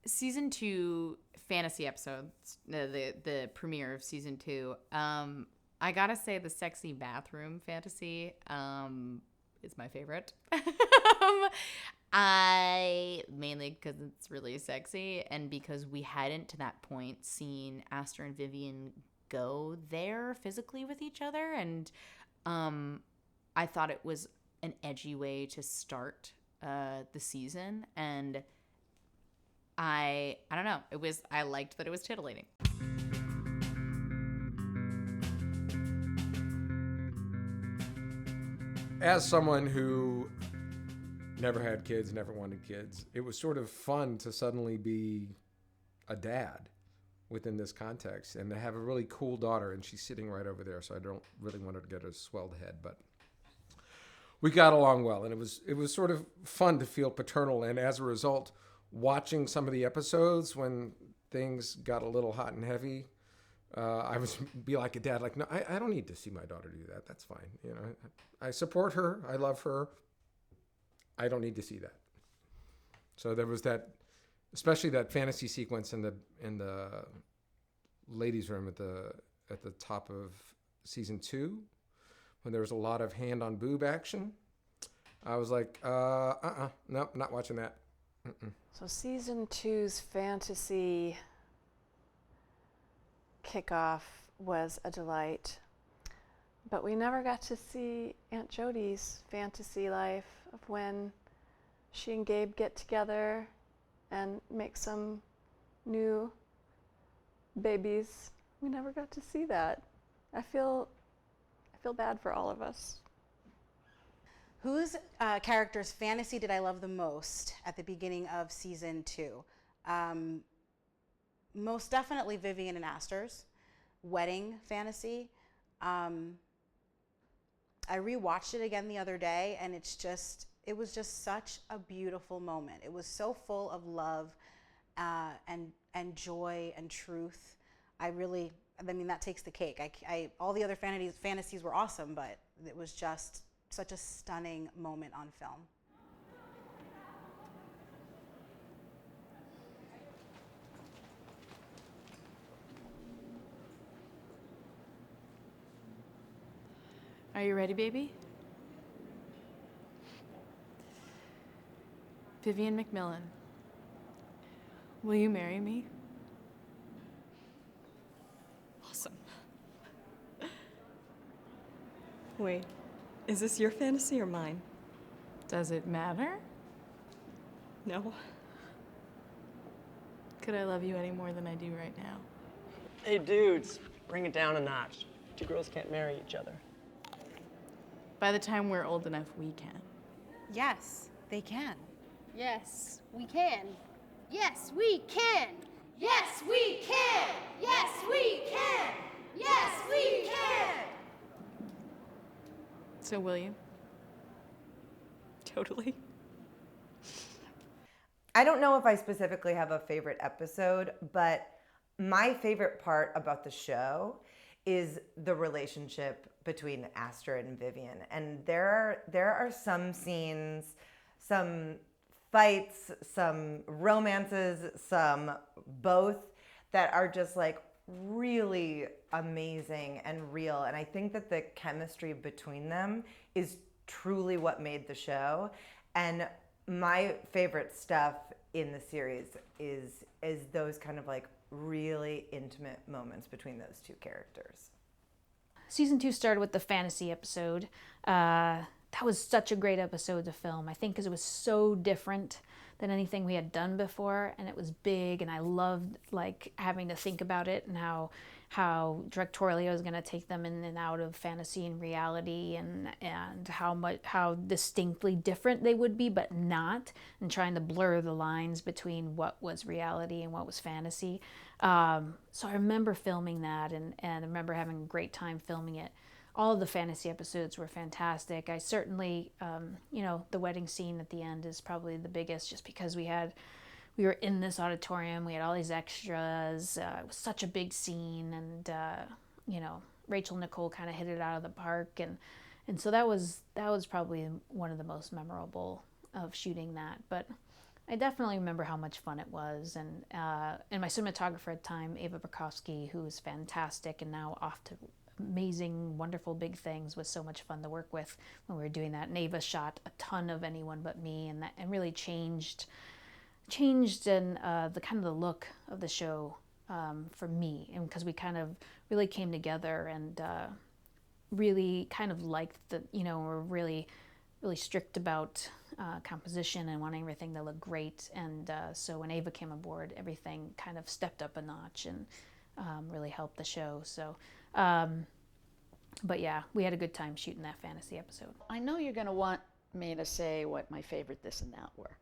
season 2 fantasy episodes, the premiere of season 2, I gotta say the sexy bathroom fantasy is my favorite. I mainly because it's really sexy and because we hadn't to that point seen Aster and Vivian go there physically with each other, and I thought it was an edgy way to start the season, and I don't know, I liked that it was titillating. As someone who never had kids, never wanted kids, it was sort of fun to suddenly be a dad within this context and to have a really cool daughter, and she's sitting right over there, so I don't really want her to get a swelled head, but we got along well, and it was sort of fun to feel paternal, and as a result, watching some of the episodes when things got a little hot and heavy, I would be like a dad, like, no, I don't need to see my daughter do that. That's fine. You know, I support her. I love her. I don't need to see that. So there was that, especially that fantasy sequence in the ladies' room at the top of season 2, when there was a lot of hand on boob action. I was like, no, not watching that. Mm-mm. So season 2's fantasy kickoff was a delight, but we never got to see Aunt Jodie's fantasy life of when she and Gabe get together and make some new babies. We never got to see that. I feel bad for all of us. Whose character's fantasy did I love the most at the beginning of season 2? Most definitely Vivian and Aster's wedding fantasy. I rewatched it again the other day, and it was just such a beautiful moment. It was so full of love and joy and truth. I mean, that takes the cake. All the other fantasies were awesome, but it was just such a stunning moment on film. Are you ready, baby? Vivian McMillan, will you marry me? Awesome. Wait, is this your fantasy or mine? Does it matter? No. Could I love you any more than I do right now? Hey, dudes, bring it down a notch. Two girls can't marry each other. By the time we're old enough, we can. Yes, they can. Yes, we can. Yes, we can. Yes, we can. Yes, we can. Yes, we can. So will you? Totally. I don't know if I specifically have a favorite episode, but my favorite part about the show is the relationship between Aster and Vivian. And there are some scenes, some fights, some romances, some both, that are just like really amazing and real. And I think that the chemistry between them is truly what made the show. And my favorite stuff in the series is those kind of like really intimate moments between those two characters. Season 2 started with the fantasy episode. That was such a great episode to film, I think, because it was so different than anything we had done before, and it was big, and I loved like having to think about it and how directorially I was going to take them in and out of fantasy and reality, and how distinctly different they would be, but not, and trying to blur the lines between what was reality and what was fantasy. So I remember filming that, and I remember having a great time filming it. All of the fantasy episodes were fantastic. I certainly, the wedding scene at the end is probably the biggest, just because we were in this auditorium, we had all these extras, it was such a big scene, and, Rachael and Nicole kind of hit it out of the park, and so that was probably one of the most memorable of shooting that. But I definitely remember how much fun it was, and my cinematographer at the time, Ava Bukowski, who was fantastic and now off to amazing, wonderful, big things, was so much fun to work with when we were doing that. And Ava shot a ton of Anyone But Me, and really changed in the kind of the look of the show for me, and because we kind of really came together and really kind of liked we're really strict about composition and wanting everything to look great. And so when Ava came aboard, everything kind of stepped up a notch and really helped the show. So, but yeah, we had a good time shooting that fantasy episode. I know you're going to want me to say what my favorite this and that were.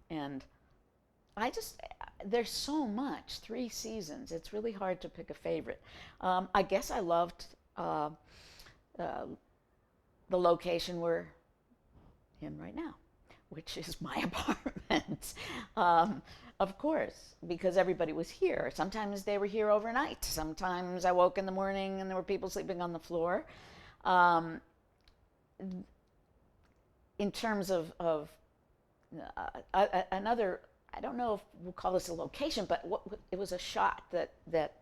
And there's so much, 3 seasons. It's really hard to pick a favorite. I guess I loved the location we're in right now, which is my apartment. Of course, because everybody was here. Sometimes they were here overnight. Sometimes I woke in the morning and there were people sleeping on the floor. In terms of another, I don't know if we'll call this a location, but it was a shot that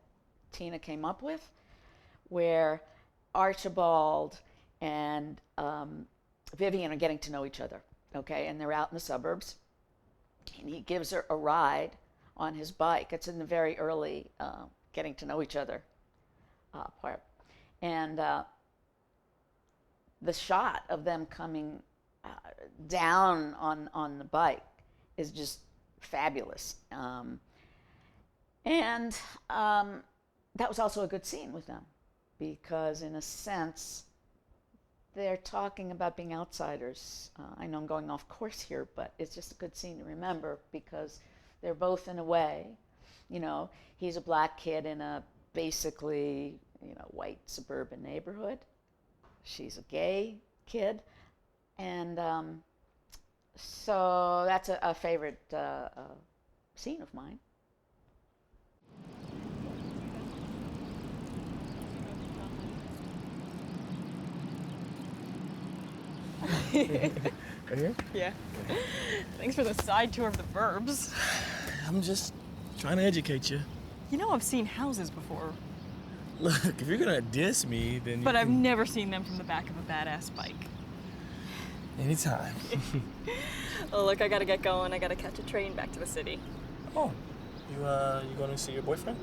Tina came up with, where Archibald and Vivian are getting to know each other, okay? And they're out in the suburbs, and he gives her a ride on his bike. It's in the very early getting to know each other part. And the shot of them coming down on the bike is just fabulous. And that was also a good scene with them, because in a sense, they're talking about being outsiders. I know I'm going off course here, but it's just a good scene to remember, because they're both, in a way, he's a black kid in a basically, white suburban neighborhood. She's a gay kid. And so that's a favorite scene of mine. Right here? Yeah. Thanks for the side tour of the verbs. I'm just trying to educate you. I've seen houses before. Look, if you're gonna diss me, then But I've never seen them from the back of a badass bike. Anytime. Oh, look, I gotta get going. I gotta catch a train back to the city. Oh, you going to see your boyfriend?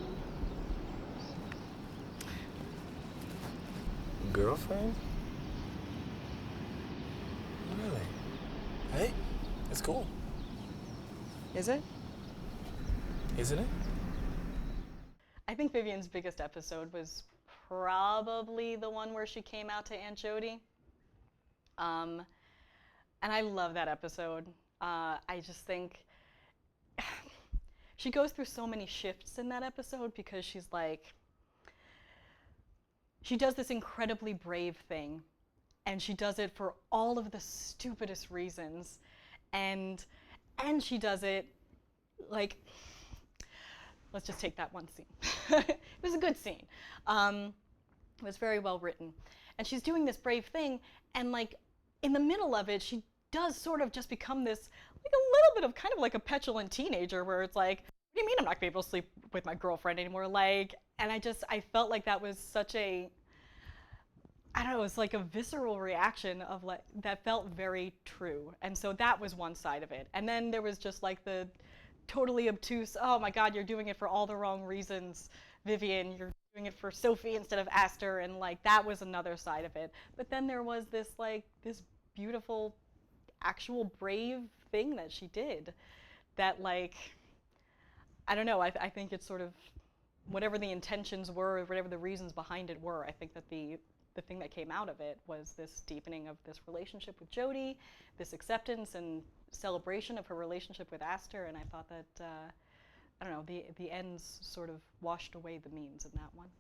Girlfriend? Really? Hey, it's cool. Is it? Isn't it? I think Vivian's biggest episode was probably the one where she came out to Aunt Jodie. And I love that episode. I just think she goes through so many shifts in that episode, because she does this incredibly brave thing, and she does it for all of the stupidest reasons, and she does it let's just take that one scene. It was a good scene. It was very well written, and she's doing this brave thing, and in the middle of it, she does sort of just become this, a little bit of kind of like a petulant teenager, where it's like, what do you mean I'm not gonna be able to sleep with my girlfriend anymore? And I felt like that was such a, I don't know, it was like a visceral reaction of that felt very true. And so that was one side of it. And then there was just the totally obtuse, oh my God, you're doing it for all the wrong reasons, Vivian, you're doing it for Sophie instead of Aster, and that was another side of it. But then there was this this beautiful, actual brave thing that she did that I don't know, I think it's sort of, whatever the intentions were, whatever the reasons behind it were, I think that the thing that came out of it was this deepening of this relationship with Jodie, this acceptance and celebration of her relationship with Aster, and I thought that, I don't know, the ends sort of washed away the means in that one.